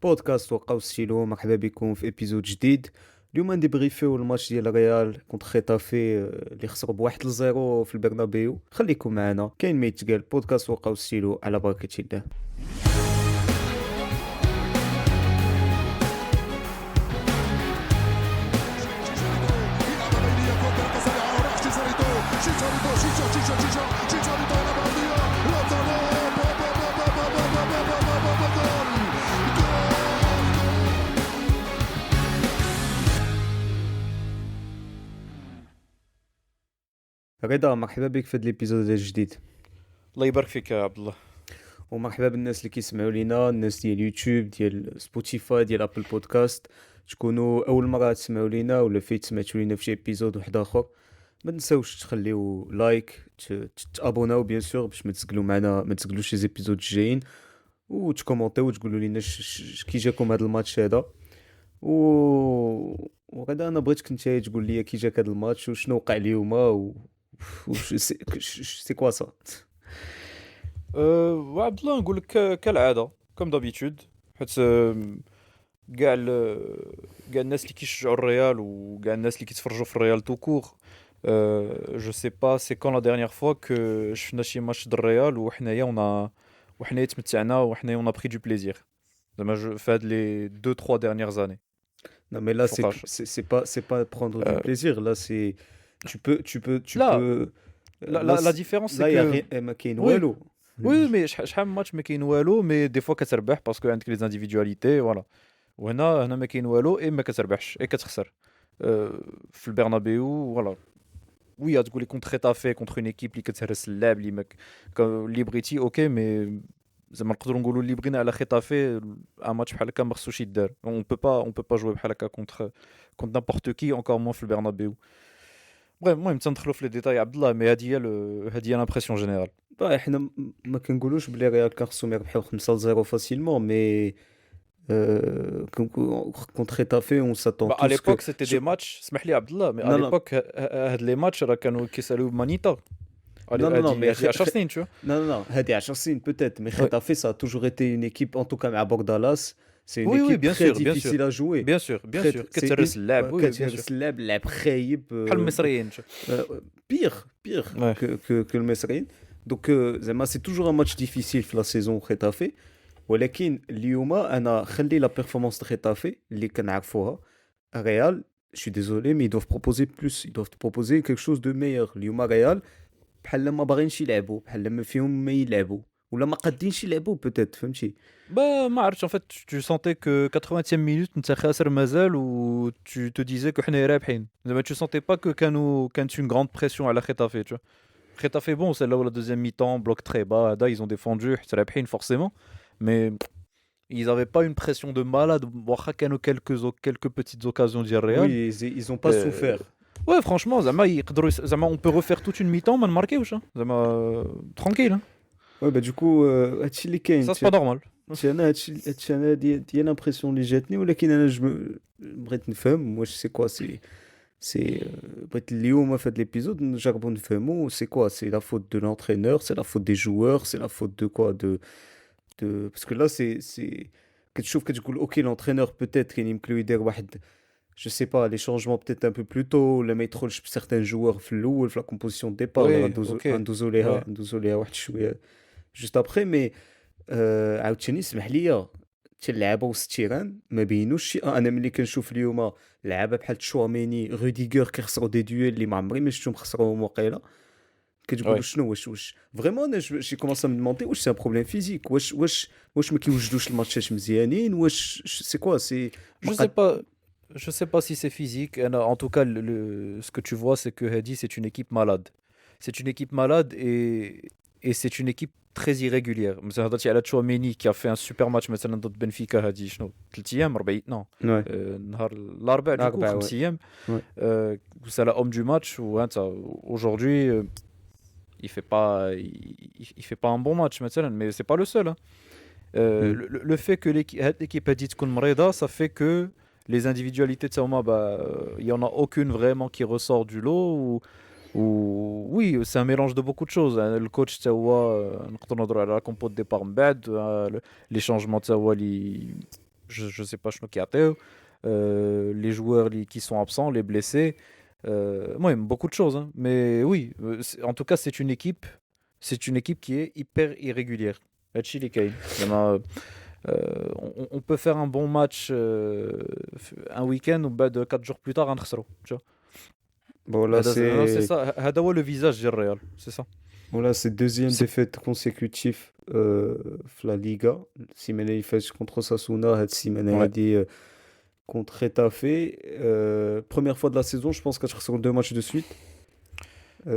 بودكاست وقع ستيلو. مرحبا بكم في ابيزود جديد. اليوم ندبريفيو الماتش ديال ريال كونتر خيتافي اللي خسروا بواحد لزيرو في البرنابيو. خليكم معنا، كاين ما يتقال. بودكاست وقع ستيلو على بركة الله. رضا، مرحبا بك في هذا الابيزود الجديد. الله يبارك فيك يا عبد الله. ومرحبا بالناس اللي كيسمعوا لينا، الناس ديال يوتيوب، ديال سبوتيفاي، ديال ابل بودكاست. تكونوا اول مره تسمعوا لينا ولا فايت سمعتوا لينا في شي ابيزود واحد اخر، ما تنساوش تخليو لايك، تابوناو بيان سور باش ما تسقلوا معنا، ما تسقلوش شي ابيزود الجايين، وتكومونتيو وتقولوا لنا كي جاكم هذا الماتش هذا. و وغدا انا بغيتك انت تقول لي كي جاك هذا الماتش وشنو وقع اليوم سي كوا سا. وعبد الله نقول لك كالعاده كوم دابيتود، حيت كاع الناس اللي كيشجعوا الريال وكاع الناس اللي كيتفرجوا في الريال تو كور. جو سي با سي كون لا ديرنيير فوا كو شفنا شي ماتش د الريال وحنايا تمتعنا وحنايا اون بري دو بليزير زعما في هاد لي 2 3 ديرنيير زاني. Non, mais là, فوقاش c'est pas prendre du plaisir. Là, c'est, tu لا peux. لا ديفيرونس Là, سي y a كو rien, ما كاين وي والو. وي مي شحال من ماتش ما كاين والو، مي دي فوا كتربح باسكو عندك لي زانديفيدواليتي فوالا. وهنا ما كاين والو، اي ما كتربحش اي كتخسر. في البرنابيو فوالا. وي تقولي كونتر خيتافي كونتر اون ايكيب اللي كتهرس اللعب اللي اللي بغيتي اوكي، مي زعما نقدروا نقولوا اللي بغينا على خيتافي ان ماتش بحال هكا ما خصوش يدار. اون بو با جوي بحال هكا كونتر نابورت كي اونكور موان في البرنابيو. المهم تندخلوا في لي ديتاي عبد الله، مي هذه هي لامبرسيون جينيرال. احنا ما كنقولوش بلي ريال كان خصهم يربحوا 5-0 فاسيلمون، مي كونتر خيتافي اون ساتون Bah, à توس كو. l'époque, c'était des matchs, اسمح لي عبد الله، mais à Non, non, l'époque هاد les matchs راه كانوا كيسالوا مانيتا. non, non, non, mais هادي 10 سنين شو. non, non, non, هادي 10 سنين peut-être, mais Ouais. Getafe ça a toujours été une équipe, en tout cas مع Bordalas, c'est une Oui, équipe bien très sûr, bien sûr. difficile à jouer. Bien sûr, bien Très, sûr. c'est كتهرس اللعب، oui, bien sûr. كتهرس اللعب، لعب خايب. بحال المصريين شو. Pire Ouais. que le Mesrine. Donc, زعما c'est toujours un match difficile في la saison Getafe. ولكن اليوم انا خلي لا بيرفورمانس de Getafe اللي كنعرفوها. Real, je suis désolé, mais ils doivent proposer plus, ils doivent proposer quelque chose de meilleur. اليوم ريال بحال ما باغينش يلعبوا، بحال ما فيهم ما يلعبوا، ولا ما قادينش يلعبوا بوتيت، فهمتي. Bah, ما عرفتش en fait tu sentais que 80e minute انت خاسر مازال و tu te disais que حنايا رابحين. زعما tu sentais pas que كانت une grande pression على خيتافي tu vois. خيتافي bon c'est là où la deuxième mi-temps bloc très bas هذا ils ont défendu حتى رابحين forcément, mais ils avaient pas une pression de malade. واخا كانوا quelques petites occasions ديال الريال. Oui, ils ont pas souffert. Ouais, franchement زعما يقدروا زعما on peut refaire toute une mi-temps ما نماركيوش زعما tranquille hein. Ouais, bah du coup هادشي اللي كاين. Ça c'est pas normal. انا هادشي انا ديال لامبرسيون اللي جاتني، ولكن انا بغيت نفهم واش سي كوا سي بغيت اليوم في هاد ليبيزود نجربوا نفهموا سي كوا سي لا فوت دو l'entraîneur, c'est la faute des joueurs, c'est la faute de quoi, de parce que là c'est كتشوف كتقول اوكي l'entraîneur peut-être كان يمكن يدير واحد je sais pas les changements peut-être un peu plus tôt ولا ما يدخلش بسيغتان joueurs في الاول في la composition de départ. Oui, ok. ندوزو ليها واحد شويه juste après, mais عاوتاني اسمح لي حتى اللعابه وسط التيران ما بينوش شي. انا ملي كنشوف اليوم لعابه بحال تشواميني روديغر كيخسروا دي دويل اللي ما عمري ما شفتهم خسروهم وقيله، كتقول Ouais. شنو واش فريمون. انا شي كومونس ا مدموندي واش سي ان بروبليم فيزيك، واش ما كيوجدوش الماتشات مزيانين، واش سي كوا سي Je sais pas si c'est physique. En tout cas, ce que tu vois, c'est que Hadi, c'est une équipe malade. C'est une équipe malade et c'est une équipe très irrégulière. مثلا هضرتي على تشواميني qui a fait un super match مثلا ضد بنفيكا هادي شنو 3 ايام 4 نو Ouais. نهار الاربعاء دوكو الأربعاء، 5 ايام. Ouais. C'est la homme du match وانت aujourd'hui il fait pas il fait pas un bon match مثلا, mais c'est pas le seul hein. Le fait que l'équipe هادي تكون مريضة, ça fait que les individualités de Saoma, il y en a aucune vraiment qui ressort du lot oui, c'est un mélange de beaucoup de choses hein. Le coach تاهو نقدروا نهضروا على la compo de départ من بعد, les changements تاهو اللي je sais pas شنو كيعطيو les joueurs qui sont absents, les blessés, moi beaucoup de choses hein. Mais oui, en tout cas c'est une équipe qui est hyper irrégulière. هادشي اللي كاين زعما on peut faire un bon match un week-end ou بعد 4 jours plus tard غنخسروا tu vois. Bon, là, C'est c'est ça هذا هو le visage ديال الريال c'est ça. voilà, c'est deuxième C'est défaite consécutive في la Liga. السيمانة اللي فاتت contre Osasuna, هاد السيمانة ouais هادي contre Retafe. Première fois de la saison, je pense qu'elle 2 matchs de suite.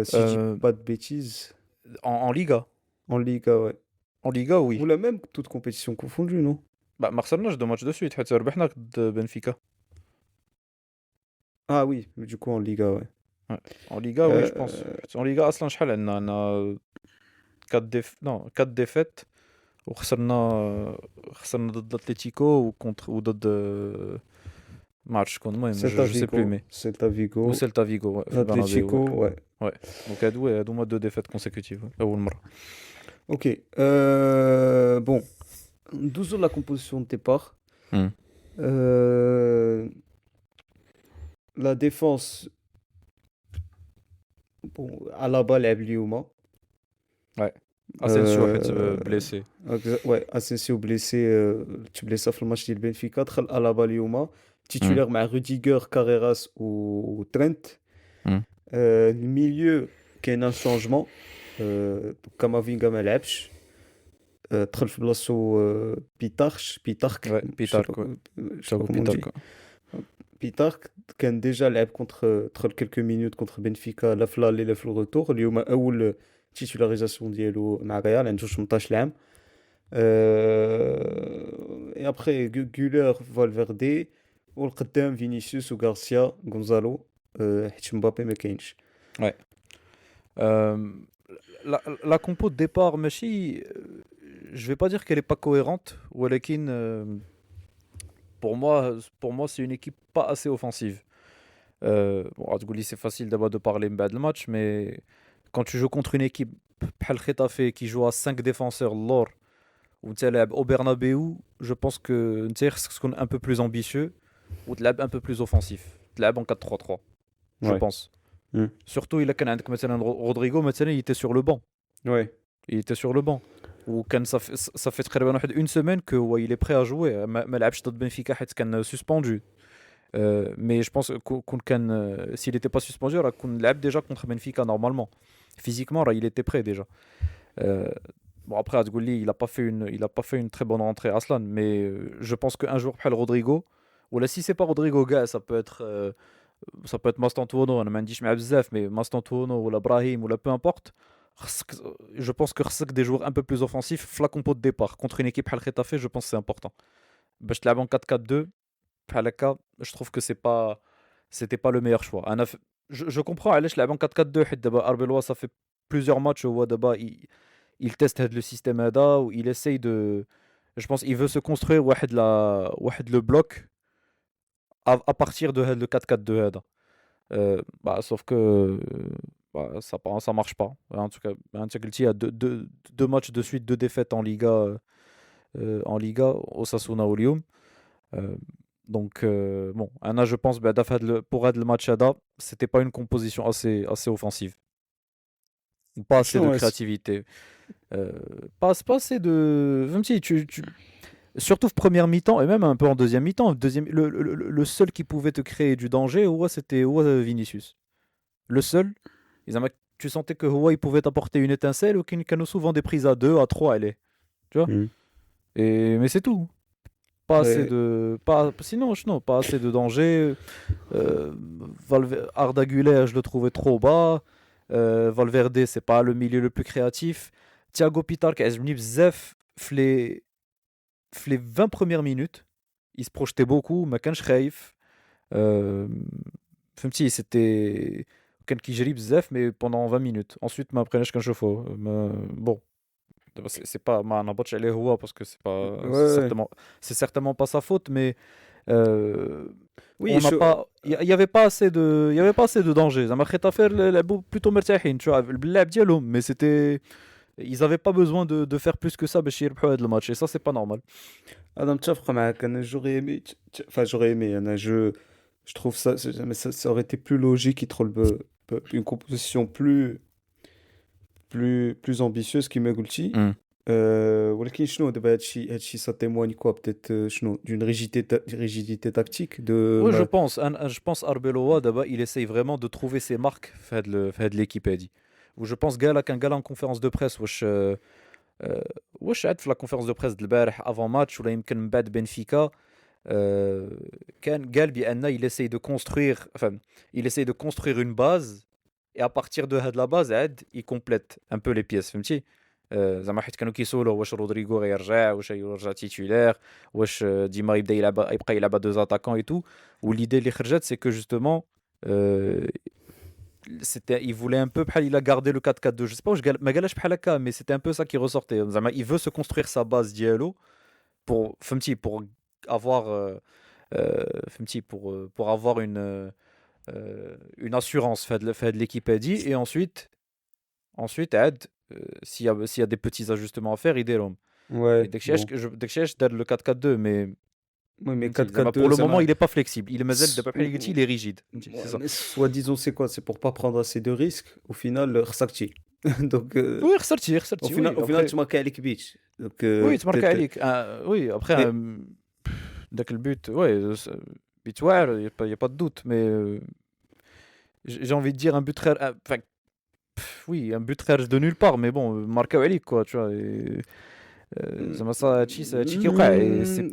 Si je dis euh, pas de bêtises. en Liga En Liga, ouais. en Liga Ou oui. la même, toute compétition confondue, non? Bah ما خسرناش 2 matchs de suite حيت ربحنا ضد بنفيكا. Ah oui, mais du coup en Liga, ouais. Ouais. En Liga oui je pense. Euh, En Liga اصلا شحال عندنا 4 défaites وخسرنا ضد اتلتيكو وضد ما عرفتش شكون المهم Celta je sais plus Vigo, mais Celta Vigo, وسيلتا فيغو في البرنابيو Atlético, ouais. ouais. Donc هادو هما 2 défaites consécutives اول مره. Ok. Bon, 12 la composition de départ. Hmm. Euh, la défense, bon, à la balle, elle est Lyouma. Ouais. Asensio حيت Euh, blessé. ouais, Asensio blessé, tu blessé في الماتش ديال بنفيكا دخل à la balle Lyouma. Hmm. Titulaire مع Rudiger, Carreras ou Trent. Hmm. Le milieu, كاين un changement. كامافينغا ما لعبش. دخل في بلاصتو بيتارك Ouais, Pitark ouais. je sais Thiago pas comment on dit. Pitark. بيتارك كان ديجا لعب دخل quelques minutes contre بنفيكا لا في لالي لا في الروتور. اليوم اول تيتولاريزاسيون ديالو مع ريال عنده 18 عام. اي ابخي غولر فالفيردي والقدام فينيسيوس وغارسيا غونزالو حيت مبابي ما كاينش. Ouais. La compo de départ ماشي je vais pas dire qu'elle est pas cohérente ولكن pour moi c'est une équipe pas assez offensive. Bon غتقول لي c'est facile d'abord de parler من بعد الماتش mais quand tu joues contre une équipe بحال Getafe qui joue à 5 défenseurs اللور وانت لاعب au Bernabéu je pense que انت خصك تكون un peu plus ambitieux وتلعب un peu plus offensif تلعب en 4-3-3 je Ouais. pense. Mm. Surtout il كان عندك مثلا Rodrigo مثلا il était sur le banc. Ouais. Il était sur le banc. وكان ça fait تقريبا واحد une semaine que ouais, il est prêt à jouer. ما لعبش ضد بنفيكا حيت كان suspendu. Mais je pense كون كان s'il était pas suspendu راه كون لعب déjà contre Benfica normalement. Physiquement راه il était prêt déjà. Bon après هتقول لي il a pas fait une très bonne rentrée Aslan mais je pense qu'un joueur بحال Rodrigo ولا si c'est pas Rodrigo gars ça peut être Mastantuono انا ما عنديش معاه بزاف mais Mastantuono ولا Brahim ولا peu importe. Je pense que خصك des joueurs un peu plus offensifs في la compo de départ contre une équipe بحال Getafe je pense que c'est important باش تلعب en 4-4-2 بحال هكا je trouve que c'était pas le meilleur choix. Je comprends علاش لعب en 4-4-2 حيت دابا Arbeloa ça fait plusieurs matchs هو دابا il teste هاد le système هذا و il essaye de je pense il veut se construire واحد le bloc à partir de هاد le 4-4-2 هذا. Bah, sauf que ça marche pas. En tout cas, il y a deux matchs de suite, 2 défaites en Liga, Osasuna ou Lyon. Donc, bon, Anna, je pense, pour être le match c'était pas une composition assez offensive. Pas assez de Ouais, créativité. Pas assez de. Même si surtout en première mi-temps et même un peu en deuxième mi-temps. Le seul qui pouvait te créer du danger, c'était Vinicius. Le seul, tu sentais que Huawei pouvait t'apporter une étincelle ou qu'il y a souvent des prises à 2, à 3, allez. Tu vois. Mm. Mais c'est tout. Pas assez Ouais. de. Sinon, non, pas assez de danger. Arda Güler, je le trouvais trop bas. Valverde, c'est pas le milieu le plus créatif. Thiago Pitar, qui est bzef, les 20 premières minutes, il se projetait beaucoup, mais quand je rêve, c'était كان كيجري بزاف mais pendant 20 minutes. Ensuite ما بقيناش كنشوفوه. Bon, c'est pas ما نهبطش عليه هو parce que Ouais. c'est certainement pas sa faute mais Oui, on n'a pas il y avait pas assez de danger. زعما Getafe لعبوا plutôt مرتاحين tu vois باللعب ديالهم mais c'était ils avaient pas besoin de faire plus que ça باش يربحوا هذا الماتش et ça c'est pas normal. انا متفق معاك. انا j'aurais aimé enfin j'aurais aimé انا je trouve ça mais ça aurait été plus logique يدخل une composition plus ambitieuse كيما قلتي. Mm. ولكن شنو دابا هادشي ça témoigne quoi peut-être شنو d'une rigidité tactique de Oui, je pense. Je pense Arbeloa, d'abord, il essaye vraiment de trouver ses marques fait de l'équipe Eddie. Ou je pense Gala qu'un gars en conférence de presse, واش عاد في la conférence de presse البارح avant match ولا يمكن من بعد بنفيكا كان قال بأن il essaye de construire une base et à partir de la base عاد il complète un peu les pièces فهمتي زعما حيت كانوا كيسولوا واش رودريغو غيرجع واش يرجع تيتولير واش ديما يبقى يلعب deux attaquants et tout l'idée اللي خرجت c'est que justement il voulait un peu il a gardé le 4-4-2 je sais pas ما قالش بحال هكا mais c'était un peu ça qui ressortait زعما il veut se construire sa base ديالو pour avoir فهمتي pour avoir une assurance fait de l'équipe Eddie et ensuite عاد s'il y a des petits ajustements à faire يديرهم ouais داك الشيء دار le 4-4-2 mais oui mais زعما 4-4-2 pour le moment زعما il est pas flexible il est مازال دابا بحال اللي قلتي il est rigide c'est ça mais soi-disant c'est quoi c'est pour pas prendre assez de risques au final خسرتي donc oui خسرتي au oui final après تماركا عليك بيتش donc oui تماركا peut-être عليك oui après mais داك البوت ouais بيت واعر y a pas de doute mais j'ai envie de dire un but très enfin oui un but خارج de nulle part mais bon marqué عليك quoi tu vois زعما هادشي كيوقع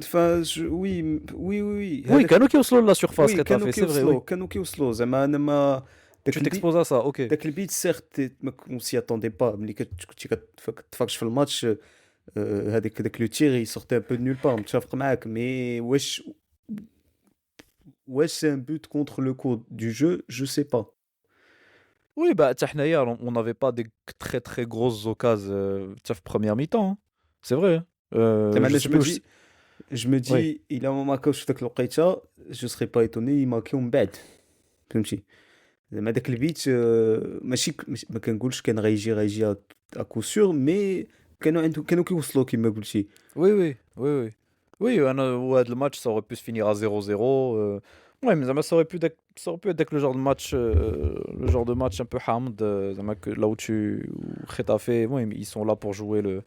enfin oui oui oui كانوا كيوصلوا لا سيرفاس oui c'est vrai oui كانوا كيوصلوا زعما انا ما tu t'exposes à ça ok داك البيت سيرت on s'y attendait pas ملي كنتي كتفرج في الماتش هذاك داك لو تير sortait un peu de nulle part متفق معاك mais wesh c'est un but contre le cours du jeu je sais pas. oui bah حتى حنايا on n'avait pas des très très grosses occasions حتى في première mi-temps hein. c'est vrai hein. زعما je انا sais je me oui dis il a ما ماركاوش في داك الوقيته je serais pas étonné يماركيو من بعد فهمتي زعما داك البيت ماشي ما كنقولش كان غيجي à coup sûr mais كانوا كيوصلوا كما قلتي. oui oui oui oui oui le match ça aurait pu se finir à 0-0 ouais mais ça aurait pu être le genre de match un peu hamd زعما là où où Getafe ouais, ils sont là pour jouer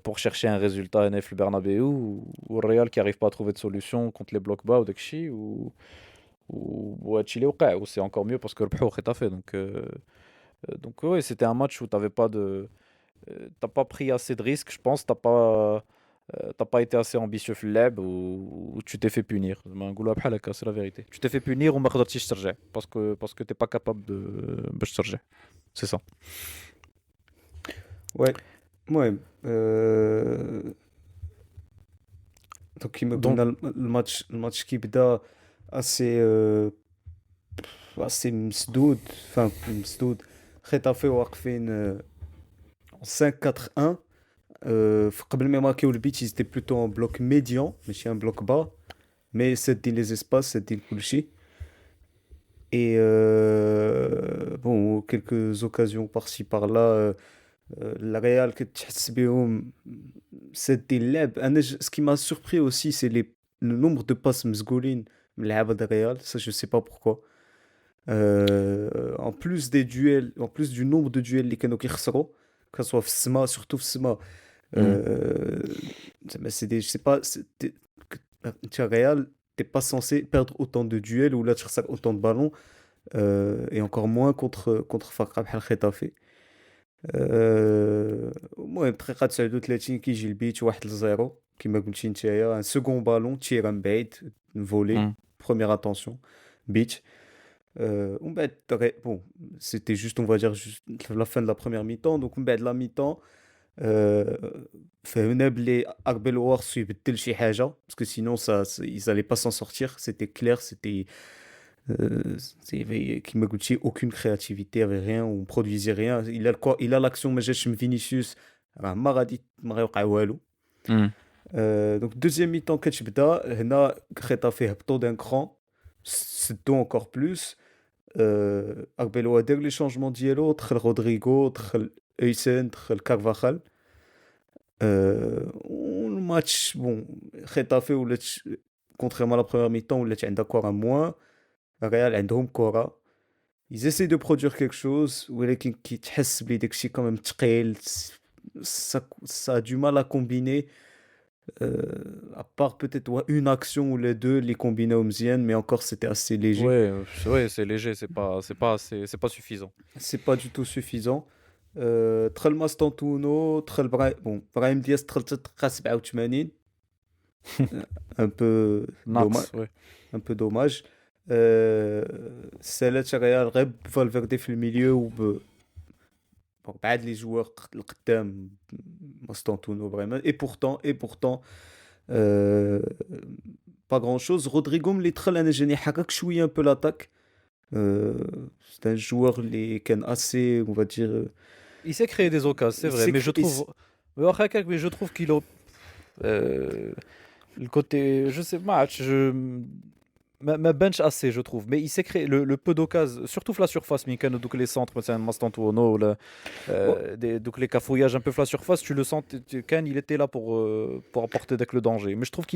pour chercher un résultat NF le Bernabéu ou le Real qui arrive pas à trouver de solution contre les blocs bas ou داكشي ou هادشي اللي وقع ou c'est encore mieux parce que ربحوا Getafe donc ouais c'était un match où t'as pas pris assez de risques je pense t'as pas été assez ambitieux في اللعب ou tu t'es fait punir زعما نقولها بحال هكا c'est la vérité tu t'es fait punir وما قدرتيش ترجع parce que t'es pas capable de باش ترجع c'est ça ouais المهم دونك كيما donc قلنا الماتش كيبدا assez مسدود enfin مسدود خيطافي واقفين en 5-4-1 قبل ما يماركيو البيت ils étaient plutôt en bloc médian ماشي un bloc bas mais سادين les espaces سادين كلشي et bon quelques occasions par-ci par-là la Real كتحس بهم سادين اللعب انا ce qui m'a surpris aussi c'est le nombre de passes مزقولين من اللعابه د Real ça je sais pas pourquoi en plus des duels en plus du nombre de duels اللي كانوا كيخسروا que ce soit في السما surtout في السما je sais pas tu es Real t'es pas censé perdre autant de duels ou là tu ressens autant de ballons et encore moins contre فرقة بحال خيطافي المهم دقيقة 39 كيجي البيت 1-0 كما قلتي نتايا ان سكون بالون تير من بعيد فولي première attention بيت ومن بعد bon c'était juste on va dire juste la fin de la première mi-temps donc من بعد la mi-temps فهمنا بلي Arbeloa خصو يبدل شي حاجة parce que sinon ils allaient pas s'en sortir c'était clair c'était كيما قلتي aucune créativité avait rien on produisait rien il a l'action ما جاتش من فينيسيوس راه ما غيوقع والو donc deuxième mi-temps كتبدا هنا خيطافي هبطوا d'un cran سدوا encore plus Arbeloa دار لي شونجمون ديالو دخل رودريغو دخل Huysen دخل كارفاخال. والماتش بون خيطافي ولات كونتريرمون لا بروميير ميطون ولات عندها كره موان. ريال عندهم كره. ils essaient de produire quelque chose ولكن كي تحس بلي داكشي كمان ثقيل. ça a du mal à combiner. À part peut-être une action ou les deux les combinés مزيان mais encore c'était assez léger. Ouais, c'est léger, c'est pas suffisant. C'est pas du tout suffisant. دخل ماستونتونو دخل bon برايم دياز دخل تلقى 87. un peu dommage. Ouais. un peu dommage. سالات ريال غير فالفيردي في الميليو بعد لي جوار القدام ماستونتونو فريمون. et pourtant pas grand chose. رودريغو ملي دخل انا جاني حرك شويه un peu l'attaque. C'est un joueur اللي كان assez on va dire. Il s'est créé des occasions, c'est vrai, mais je trouve. Mais je trouve qu'il a. Le côté. Je sais pas, ma bench assez, je trouve. Mais il s'est créé le peu d'occasions, surtout la surface, mais quand donc les centres, c'est un Mastantuono, donc les cafouillages un peu la surface, tu le sens, Ken, il était là pour apporter le danger. Mais je trouve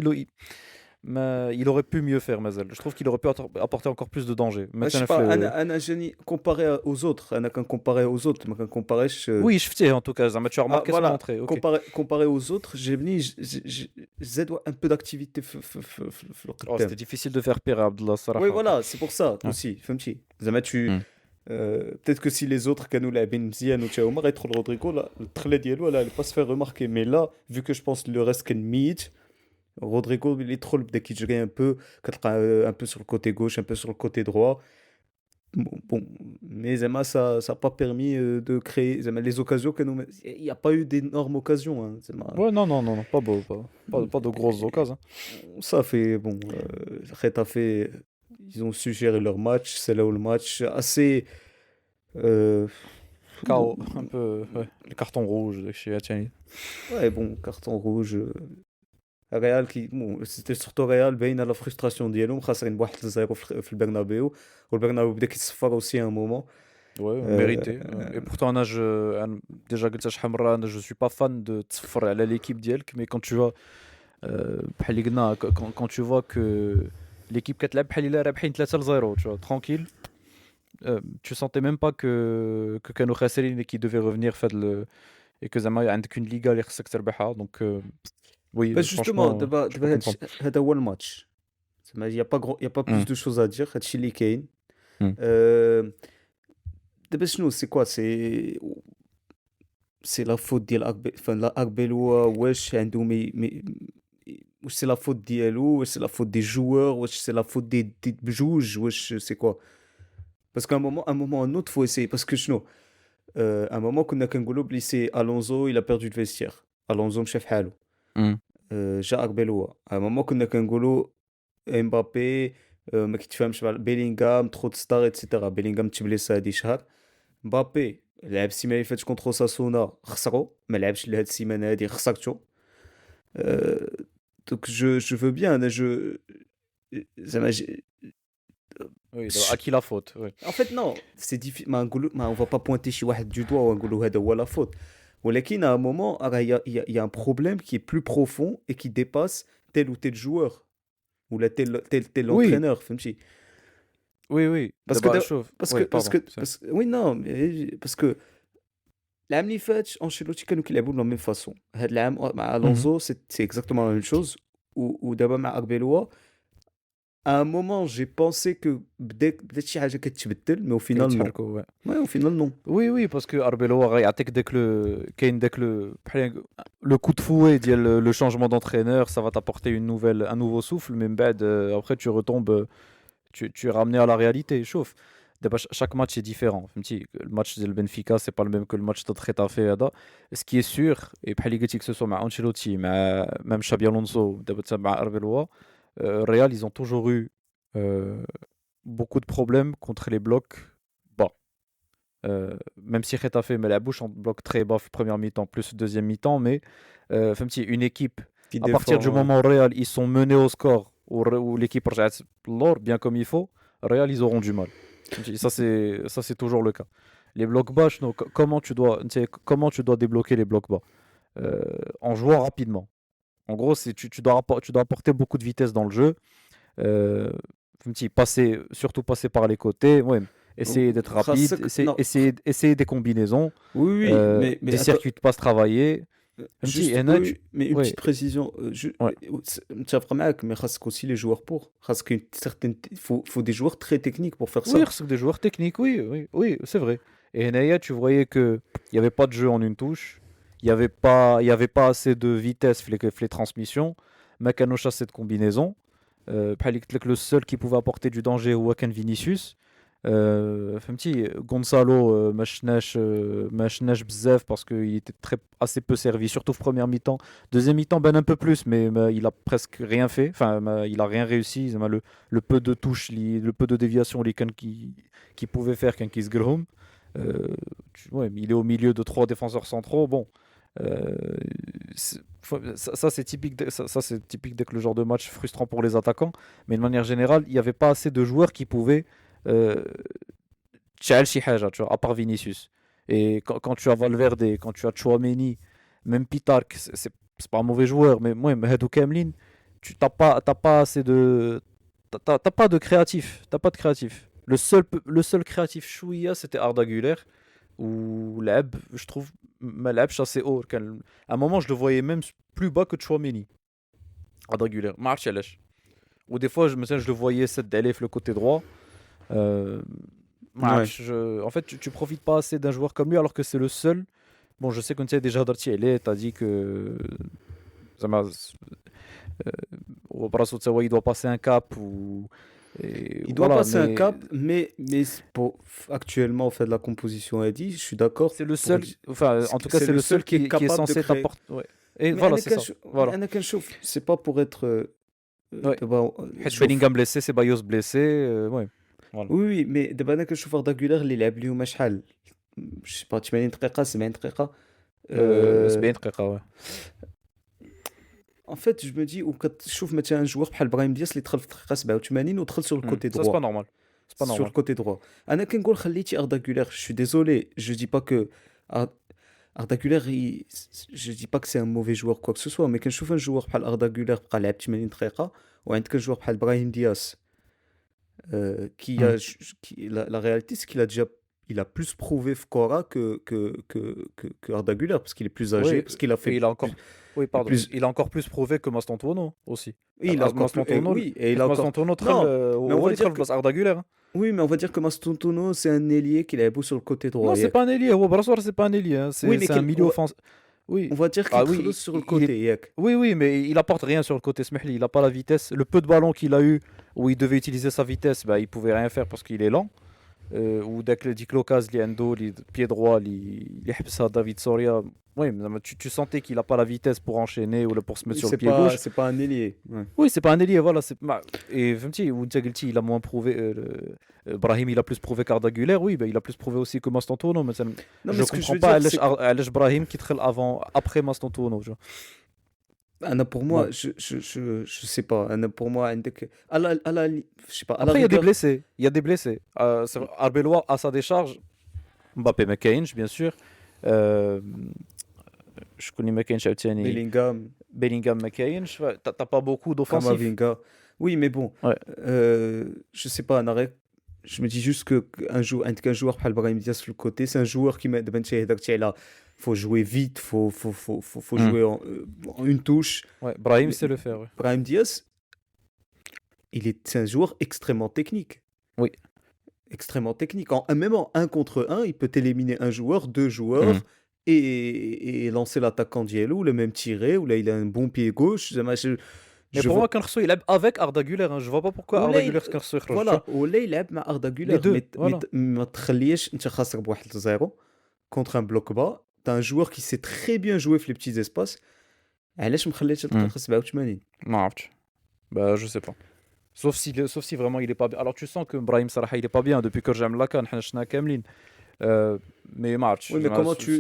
il aurait pu mieux faire, Mazel. Je trouve qu'il aurait pu apporter encore plus de danger. Je sais pas, Anna Jenny, comparé aux autres, Anna quand comparé aux autres, mais quand comparé. Oui, je fais en tout cas, tu as remarqué voilà, son entrée. Okay. Comparé aux autres, j'ai un peu d'activité. C'était difficile de faire pire, Abdallah. Oui, voilà, c'est pour ça aussi. Peut-être que si les autres كانوا لاعبين مزيان وتاهما غيدخل رودريغو لا الدخله ديالو لا pas se faire remarquer, mais là vu que je pense le reste كان ميت. Rodrigo il est trop بدا كيجري un peu كتلقى un peu sur le côté gauche un peu sur le côté droit. Bon mais Zema ça a pas permis de créer Zema les occasions que nous il y a pas eu d'énormes occasions hein, ouais non pas de grosses occasions. Ça fait bon Getafe ils ont su gérer leur match. C'est là où le match assez chaos un peu ouais. Le carton rouge chez Atiani. Ouais bon carton rouge. Real qui bon c'était surtout Real باينه la frustration ديالهم خاسرين ب 1-0 في البرنابيو والبرنابيو بدا كيتصفر aussi à un moment. Ouais, mérité. Et pourtant déjà قلت شحال مره je suis pas fan de تصفر على l'équipe ديالك mais quand tu vois بحال اللي قلنا quand tu vois que l'équipe كتلعب بحال الا رابحين 3-0 tu vois tranquille. Tu sentais même pas que كانوا خاسرين et qui devaient revenir faire et que زعما عندك une liga اللي خصك تربحها donc oui, justement, هذا هو الماتش. Il y a pas plus de choses à dire. هادشي اللي كاين. دابا شنو c'est quoi c'est la faute ديال Arbeloa واش عنده واش c'est la faute ديالو واش c'est la faute des joueurs واش c'est la faute des بجوج واش c'est quoi parce qu'à un moment un autre faut essayer parce que شنو à un moment كنا كنقولوا بلي سي Alonso il a perdu le vestiaire. Alonso مشى فحالو. جا أربيلوا à un moment كنا كنقولوا امبابي ما كيتفاهمش مع بيلينغهام ترو ستار ايتترا. بيلينغهام تبليس هادي شهر. مبابي لعب السيمانه اللي فاتت كونتر ساسونا خسروا ما لعبش لهاد السيمانه هادي خسرتو. donc je veux bien زعما oui à qui la faute oui. En fait non c'est difficile ما on va pas pointer شي واحد du doigt ونقولوا هذا هو la faute. ولكن à un moment il y a un problème qui est plus profond et qui dépasse tel ou tel joueur ou tel entraîneur فهمتي. oui parce que oui non mais parce que العام اللي فات انشيلوتي كانوا كيلعبوا de la même façon. هاد العام مع الونزو c'est exactement la même chose ودابا مع أربيلوا à un moment j'ai pensé que بدات شي حاجه كتبدل mais au final non. Ouais au final non. Oui parce que Arbeloa غيعطيك داك كاين داك le coup de fouet ديال le changement d'entraîneur ça va t'apporter un nouveau souffle mais من بعد après tu retombes tu es ramené à la réalité. شوف دابا chaque match est différent فهمتي. le match ديال Benfica c'est pas le même que le match de Getafe هذا. ce qui est sûr et بحال اللي قلتي que ce soit مع أنشيلوتي مع même Xabi Alonso دابا مع Arbeloa Real, ils ont toujours eu beaucoup de problèmes contre les blocs bas. Même si Getafe met la bouche en bloc très bas première mi-temps plus deuxième mi-temps, mais une équipe à partir du moment où Real ils sont menés au score où l'équipe rejette l'or bien comme il faut, Real ils auront du mal. Ça c'est toujours le cas. Les blocs bas, comment tu dois débloquer les blocs bas? En jouant rapidement. En gros, tu dois apporter beaucoup de vitesse dans le jeu. Euh, surtout passer par les côtés. Ouais, essayer d'être rapide, Non, essayer des combinaisons, oui, oui, mais des attends, circuits de passe travaillés. juste, فهمتي oui, هنا oui, mais une ouais, petite précision. ouais. متفق معاك mais خاصك aussi les joueurs pour. خاصك faut des joueurs très techniques pour faire Oui, ça. c'est des joueurs techniques, oui, oui, oui, c'est vrai. Et Henaya, tu voyais que il n'y avait pas de jeu en une touche, il y avait pas assez de vitesse les transmissions, ما كانوش assez de combinaisons. بحال اللي قلت لك, le seul qui pouvait apporter du danger هو كان Vinicius. فهمتي Gonzalo ما شناش بزاف parce qu'il était assez peu servi, surtout en première mi-temps. Deuxième mi-temps, ben un peu plus, mais il a presque rien fait. Enfin, il a rien réussi. Le peu de touches, le peu de déviations qui pouvait faire quand il se grom. Ouais, mais il est au milieu de trois défenseurs centraux. Bon, euh, c'est typique, ça, c'est typique dès que le genre de match frustrant pour les attaquants. Mais de manière générale, il n'y avait pas assez de joueurs qui pouvaient تشعل شي حاجة, tu vois, à part Vinicius. Et quand tu as Valverde, quand tu as Chouameni, même Pitark, c'est pas un mauvais joueur, mais moi, Hadou Kamlin, t'as pas assez de. T'as pas de créatif. T'as pas de créatif. Le seul créatif chouïa, c'était Arda Güler, ou Lab, je trouve, ma Lab, assez haut. À un moment, je le voyais même plus bas que Chouameni. Arda Güler, ما عرفتش علاش. Ou des fois, je le voyais cette d'Alef le côté droit. Euh, Ouais. En fait, tu profites pas assez d'un joueur comme lui alors que c'est le seul. Bon, je sais qu'on t'as déjà Darty, t'as dit que زعما, au Brasso Tsawa, il doit passer un cap ou et Il doit voilà, passer un mais cap, mais actuellement, on fait de la composition à 10, je suis d'accord c'est le pour seul. Enfin, en tout cas, c'est c'est le le seul seul qui est qui est capable de censé créer. t'apporter. Ouais. Et Mais voilà, c'est ça. Voilà. c'est pas pour être Ouais. d'abord, chauffe. Bellingham blessé, Ceballos blessé. Ouais. Voilà. Oui, oui, mais دابا انا كنشوف هذا كولر اللي لعب اليوم شحال مش با 80 دقيقة 70 دقيقة. 70 دقيقة, ouais. En fait, je me dis وكتشوف مثلا جوار بحال ابراهيم دياس اللي دخل في الدقيقة 87 ودخل sur le côté Ça, c'est pas droit. normal. C'est pas Sur normal. le côté droit. انا كنقول خليتي اردا كولر, je suis désolé, je dis pas que Arda Güler, je dis pas que c'est un mauvais joueur quoi que ce soit, mais كنشوف un joueur بحال Arda Güler بقى لعب 80 دقيقة وعندك un joueur بحال Brahim Diaz Hmm. la réalité, c'est qu'il a déjà il a plus prouvé Fkora que Arda Güler, parce qu'il est plus âgé, Oui, parce qu'il a et fait il a encore. Oui, pardon. plus. Il a encore plus prouvé que Mastantuono aussi. Oui, il a encore plus. Mastantuono, Oui, et il a encore. Mastantuono Non, mais on va dire que. بلاص Arda Güler. Oui, mais on va dire que Mastontono, c'est un ailier qu'il a beau sur le côté droit. Non, c'est pas un ailier. Brassoir, c'est pas un ailier, hein. Oui, mais C'est un milieu offensif. Oui. on va dire qu'il Ah oui, sur le côté. Yak. oui, oui, mais il apporte rien sur le côté Smehli. Il a pas la vitesse. Le peu de ballons qu'il a eu où il devait utiliser sa vitesse, bah, il pouvait rien faire parce qu'il est lent. Ou ديك l'occasion اللي عنده pied droit اللي حبسها دافيد سوريا. Oui, mais tu sentais qu'il a pas la vitesse pour enchaîner ou pour se mettre Oui, sur le pied gauche. c'est pas un ailier. Ouais. Oui, c'est pas un ailier, voilà. Et فهمتي, وانت قلتي il a moins prouvé. Brahim, il a plus prouvé qu'Arda Güler, oui, bah, il a plus prouvé aussi que Mastantuono. مثلا. Non, mais Je ce que je comprends veux pas dire, c'est علاش Brahim qui traîne après Mastantuono. Anna, pour moi, Bon. je sais pas. Anna, pour moi, je sais pas. À la Après, il y a des rigueur, blessés. Il y a des blessés. Arbeloa à sa décharge. Mbappé McCainch, bien sûr. Euh, je connais McCainch عاوتاني. Bellingham, Bellingham McCainch. Ouais, t'as pas beaucoup d'offensifs. Kamavinga. Oui, mais bon, Ouais. je sais pas. Je me dis juste que un joueur بحال Brahim Diaz sur le côté, c'est un joueur qui met de faut jouer vite, faut Hmm. jouer en une touche. Ouais, Brahim Mais sait le faire. Ouais. Brahim Diaz, c'est un joueur extrêmement technique. Oui. Extrêmement technique. Même en 1 contre 1, il peut éliminer un joueur, 2 joueurs Hmm. et lancer l'attaquant Diallo, le même tirer, ou là il a un bon pied gauche. Mais Je pour vois. moi, Kanrso, il est avec Arda Güler. Hein. Je vois pas pourquoi Arda Güler Kanrso يخرج. Voilà, ولا يلعب مع أردا Les جولر deux, voilà. ما تخليش انت خاسر بواحد 0 contre un bloc bas. T'as un joueur qui sait très bien jouer في les petits espaces. علاش ما خليتش Hmm. الدقيقة 87؟ ما عرفتش. Bah, je sais pas. Sauf si vraiment il est pas bien. Alors tu sens que Brahim Sarah il est pas bien depuis que j'aime la canne, حنا شفنا كاملين. Mais match. Oui, mais comment tu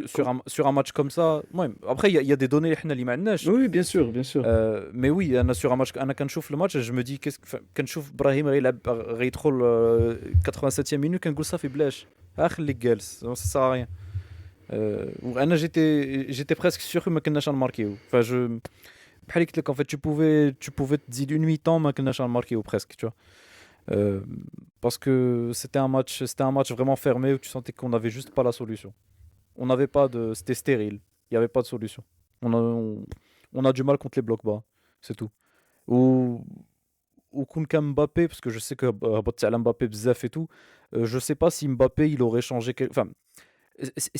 sur un match comme ça. Ouais, après il y a des données حنا اللي ما عندناش. Oui, bien sûr, bien sûr. Mais oui, sur un match انا كنشوف le match je me dis كنشوف ابراهيم غيلعب غيدخل 87e minute كنقول صافي بلاش. خليك جالس ça sert à rien. وانا j'étais presque sûr que ما كناش نماركيو بحال قلت لك en fait tu pouvais تزيد une mi-temps ما كناش نماركيو presque tu vois. Parce que c'était un match vraiment fermé où tu sentais qu'on n'avait juste pas la solution. On n'avait pas de C'était stérile, il y avait pas de solution. On a du mal contre les blocs bas, c'est tout. Ou contre Mbappé, parce que je sais que هبطت على Mbappé بزاف et tout, je sais pas si Mbappé il aurait changé enfin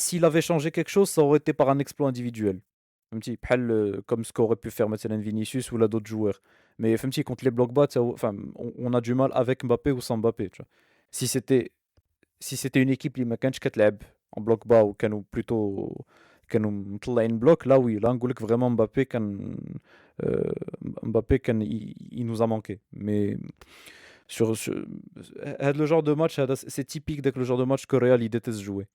s'il avait changé quelque chose, ça aurait été par un exploit individuel. فهمتي بحال comme ce qu'aurait pu faire مثلا Vinicius ou là d'autres joueurs. Mais فهمتي contre les blocs bas, enfin on a du mal avec Mbappé ou sans Mbappé, tu vois. Si c'était une équipe اللي ما كانتش كتلعب en bloc bas ou كانوا مطلعين bloc, là oui, là نقول لك vraiment Mbappé il nous a manqué. Mais sur le genre de match c'est typique de le genre de match que Real il déteste jouer.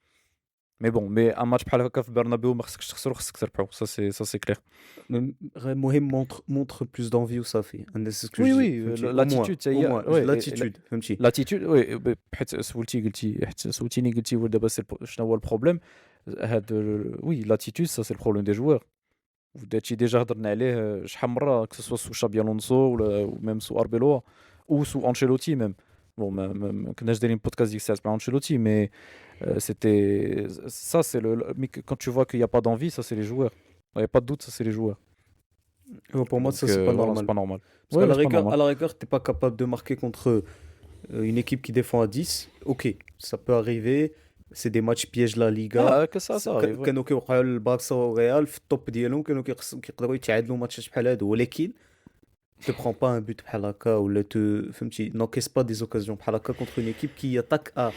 Mais bon, un match بحال هكا في برنابيو ما خصكش تخسرو خصك تربحو, ça c'est clair. المهم montre plus d'envie وصافي. انا c'est ce que Oui je oui, dis. فهمتي؟ l'attitude au هي moins ouais, l'attitude فهمتي. l'attitude oui, حيت سولتيني قلتي دابا شنو هو البروبليم oui l'attitude ça c'est le problème des joueurs. هادشي ديجا هضرنا عليه شحال من مره que ce soit sous Xabi Alonso ou même sous Arbeloa ou sous Ancelotti même. Bon, ما كناش دايرين بودكاست ديك الساعات مع Ancelotti, mais c'était ça c'est mais quand tu vois qu'il y a pas d'envie, ça c'est les joueurs. Il y a pas de doute, ça c'est les joueurs. Pour moi Donc, ça c'est pas voilà, normal. c'est pas normal. Parce Ouais, qu'à c'est pas normal. la rigueur, t'es pas capable de marquer contre une équipe qui défend à 10. Ok, ça peut arriver. C'est des matchs pièges la Liga. Que ça arrive. كانوا كيوقعوا للبارسا والريال في الطوب ديالهم, كانوا كيقدروا يتعادلوا ماتشات بحال هادو, ولكن te prends pas un but بحال هكا ولا فهمتي n'encaisse pas des occasions بحال هكا contre une équipe qui attaque à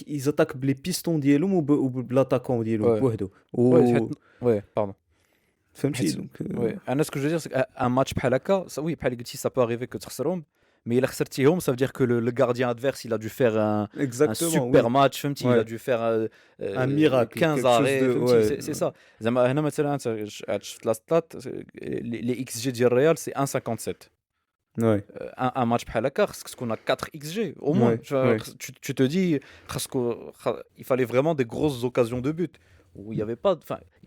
ils attaquent بلي بيستون ديالهم وبلاطاكون ديالهم Ouais. بوحدو Ouais, pardon. فهمتي حيت- دونك Ouais. Ce que je veux dire, c'est qu'un match بحال هكا, oui, بحال اللي قلتي, ça peut arriver que تخسرهم, mais إلا خسرتيهم, ça veut dire que le gardien adverse, il a dû faire un exactement super oui. match, فهمتي, il Ouais. a dû faire Un miracle, 15 quelque chose arrêts, de- فهمتي, ouais. c'est ça. زعما هنا مثلا شفت لا ستات, les XG ديال الريال c'est 1,57. Ouais. Un match بحال هكا خصك تكون à 4 XG au moins. Ouais. Tu te dis il fallait vraiment des grosses occasions de but où il y avait pas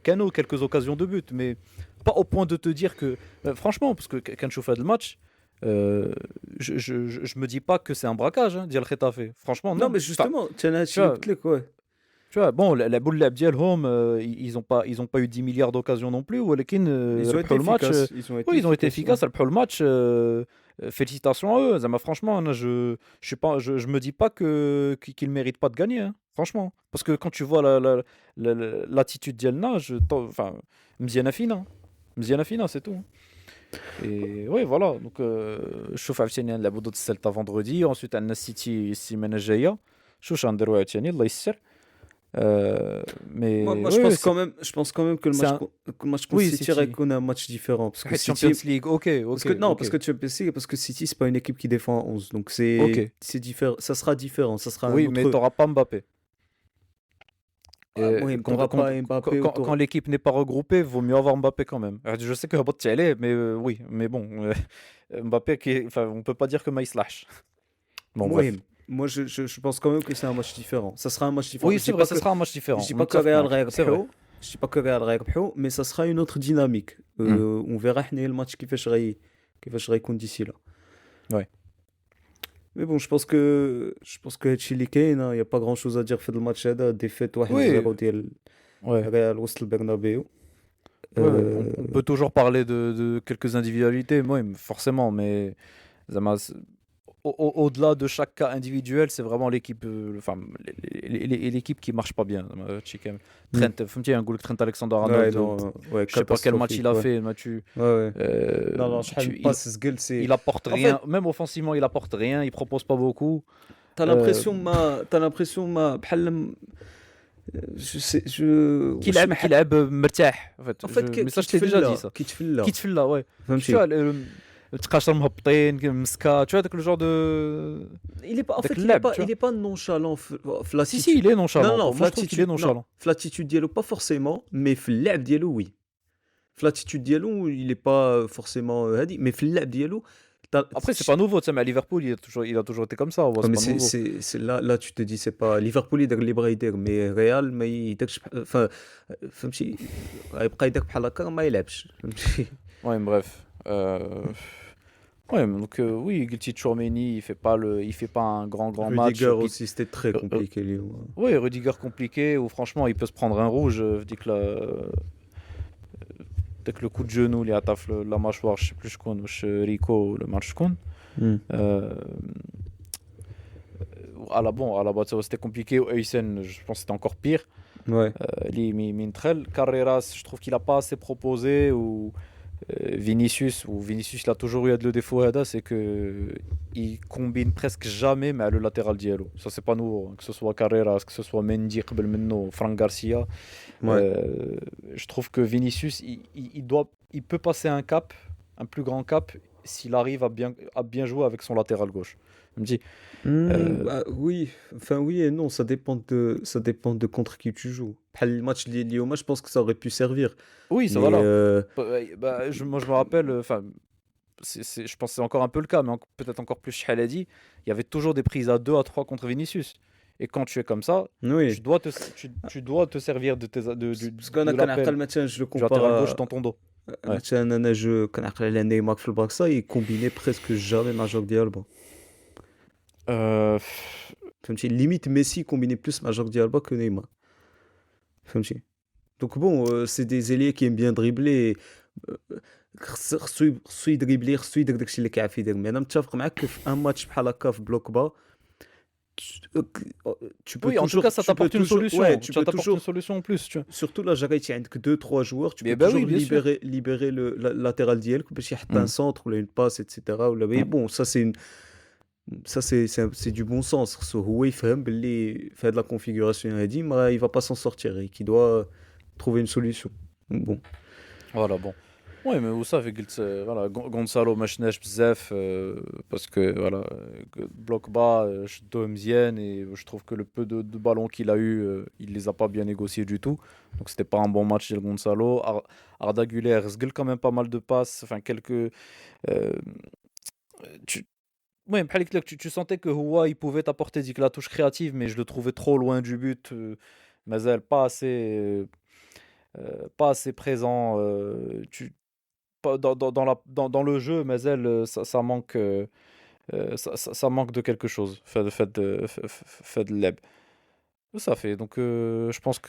كانوا quelques occasions de but, mais pas au point de te dire que franchement, parce que quand je fais le match, je me dis pas que c'est un braquage, hein, ديال Getafe. Franchement non. Non mais justement tiens هادشي tu اللي vois, قلت لك ouais. Tu vois, bon, la boule lab ديالهم, ils ont pas eu 10 milliards d'occasions non plus, ولكن Ils ont été ربحوا le match. efficaces. Oui, ils ont été efficaces, ربحوا le match. Félicitations à eux. زعما franchement, je suis pas, je me dis pas qu'ils méritent pas de gagner, hein, franchement. Parce que quand tu vois l'attitude ديالنا, enfin, مزيانة فينا, c'est tout. Et ouais, voilà. Donc, شوف عاوتاني نلعبوا ضد السلتا vendredi, ensuite عندنا السيتي السيمانة الجاية. شوف شنو غنديروا عاوتاني, الله يسر. Mais Moi, ouais, je pense quand même que le c'est match contre Oui, City City. Raikkonen est un match différent parce que Après, City Champions League, ok. parce que Champions League parce que City c'est pas une équipe qui défend à 11, donc c'est différent, ça sera différent, ça sera Oui, un mais autre t'auras pas Mbappé. oui, mais t'auras pas Mbappé ou Quand l'équipe n'est pas regroupée, vaut mieux avoir Mbappé quand même. Je sais que هبطت عليه, mais oui, mais bon, Mbappé enfin, on peut pas dire que ما يصلحش. Bon, bref. moi je pense quand même que c'est un match différent, ça sera un match différent. Oui, c'est vrai, ça sera un match différent. Je dis pas que Real je dis pas que Real غيربحوا, mais ça sera une autre dynamique. On verra حنا الماتش كيفاش غيكون d'ici là. Ouais. Mais bon, je pense que هادشي اللي كاين, il y a pas grand chose à dire في الماتش هذا, défaite 1-0 ديال Ouais. Real وسط البرنابيو. On peut toujours parler de quelques individualités, moi, forcément, mais زعما au-delà de chaque cas individuel, c'est vraiment l'équipe, enfin, l'équipe qui marche pas bien. Trent, فهمتي, نقول لك Trent Alexander-Arnold, je sais pas quel match il a fait, mais non, شحال passe زقل, c'est il apporte rien, même offensivement, il apporte rien, il propose pas beaucoup. t'as l'impression بحال كيلعب مرتاح. En fait, mais ça je t'ai déjà dit ça. كيتفلى, ouais. فهمتي. تقاشر مهبطين مسكا, tu vois, avec le genre de il est pas en fait il est pas nonchalant في l'attitude. Si, il est nonchalant. Non, Moi, je trouve qu'il est nonchalant. في l'attitude ديالو pas forcément, mais في اللعب ديالو oui. في l'attitude ديالو il est pas forcément هادي, mais في اللعب ديالو Après, c'est pas nouveau, tu sais, mais à Liverpool, il a toujours été comme ça. Ouais, C'est mais pas nouveau. c'est là tu te dis c'est pas Liverpool يدير اللي بغا يدير مي ريال ما يديرش فهمتي يبقى يدير بحال هكا ما يلعبش فهمتي. Ouais, bref. Ouais, donc oui, Guilty Tchouaméni, il fait pas un grand match. Rudiger aussi c'était très compliqué lui. Oui, Rudiger compliqué, où franchement, il peut se prendre un rouge. Je dis que dès que le coup de genou, il attaque la mâchoire, je sais plus, je connais, Rico, le match, je connais. À la base, c'était compliqué. Eysen, je pense que c'était encore pire. Ouais. Mintrel, Carreras, je trouve qu'il a pas assez proposé. Ou Vinicius, il a toujours eu le défaut, c'est que il combine presque jamais, mais le latéral diallo. Ça, c'est pas nouveau. Que ce soit Carreras, que ce soit Mendy, Franck Garcia. Ouais. Je trouve que Vinicius, il peut passer un cap, un plus grand cap, s'il arrive à bien jouer avec son latéral gauche. Je me dis, Bah, oui, enfin oui et non, ça dépend de contre qui tu joues. بحال الماتش اللي اليوم je pense que ça aurait pu servir. oui, ça Mais voilà. Moi, je me rappelle, enfin, je pense que c'est encore un peu le cas, mais peut-être encore plus chez Haladi, il y avait toujours des prises à 2 à 3 contre Vinicius. Et quand tu es comme ça, oui. tu dois te servir de Parce qu'on a كنعقل مثلا je le du latéral compare gauche dans ton dos. مثلا انا جو كنعقل على نيمار في البارسا يكومبيني presque jamais مع جوردي ألبا. فهمتي limite Messi combinait plus مع جوردي ألبا que Neymar. فهمتي. Donc bon, c'est des ailiers qui aiment bien dribbler. خصو يدريبلي خصو يدير داكشي اللي كيعرف يدير. مي انا متفق معاك في ان ماتش بحال هكا في بلوك با tu peux Oui, en tout toujours cas, ça tu peux t'apporte une toujours solution. ouais, tu Ça peux t'apporte toujours une solution en plus. surtout là جاريتي عندك 2-3 joueurs tu Mais peux bah toujours oui, bien sûr. libérer le latéral ديالك باش يحط un Mm. centre ou une passe etc. ولا mais Mm. bon ça c'est du bon sens خصو هو يفهم باللي في هاد la configuration هادي ما il va pas s'en sortir et qu'il doit trouver une solution. Bon. Voilà, bon. Oui, mais vous savez, voilà, Gonzalo Machnesh bzef, parce que voilà, bloc bas, je dois et je trouve que le peu de ballons qu'il a eu, il les a pas bien négociés du tout. Donc c'était pas un bon match de Gonzalo. Arda Güler, Zgel quand même pas mal de passes, enfin quelques. Tu... Ouais, tu sentais que Houa il pouvait t'apporter la touche créative, mais je le trouvais trop loin du but. Mazel, pas assez présent. Dans le jeu, Mazel, ça manque. Ça manque de quelque chose. Fait de leb. Ça fait. Donc, je pense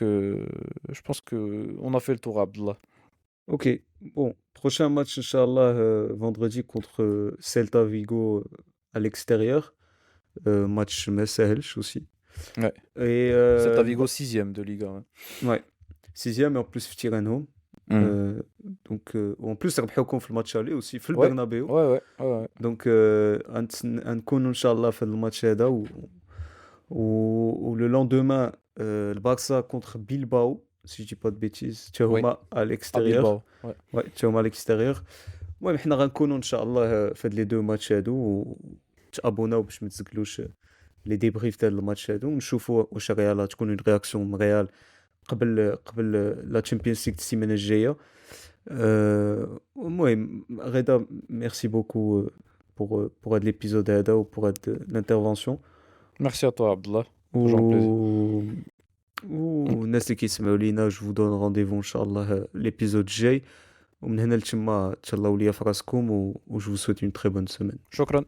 que on a fait le tour, Abdallah. Ok, bon, prochain match, Inch'Allah, vendredi contre Celta Vigo à l'extérieur. Match Messelch aussi. Ouais. Et, Celta Vigo 6e de Liga. Ouais, 6e et en plus Tirano. Donc, en plus, ربحوكم في الماتش aller aussi في البرنابيو. Ouais. Donc, غنكونوا إن شاء الله في الماتش هذا و le lendemain, le Barça contre Bilbao, si je dis pas de bêtises, تهما à l'extérieur. Ouais, تهما à l'extérieur. المهم حنا غنكونوا ان شاء الله في هاد لي دو ماتش هادو وتابوناو باش ما تسكلوش لي ديبريف تاع الماتش هادو ونشوفوا واش الريال تكون اون رياكسيون من الريال قبل لا تشامبيونز ليغ السيمانه الجايه. المهم غدا ميرسي بوكو pour هاد ليبيزود هذا و pour هاد l'intervention. Merci à toi, Abdallah. Toujours un plaisir. والناس اللي كيسمعوا لينا جو vous donne rendez-vous ان شاء الله ليبيزود الجاي ومن هنا لتما تهلاو ليا في راسكم و جو vous souhaite une très bonne semaine. شكرا.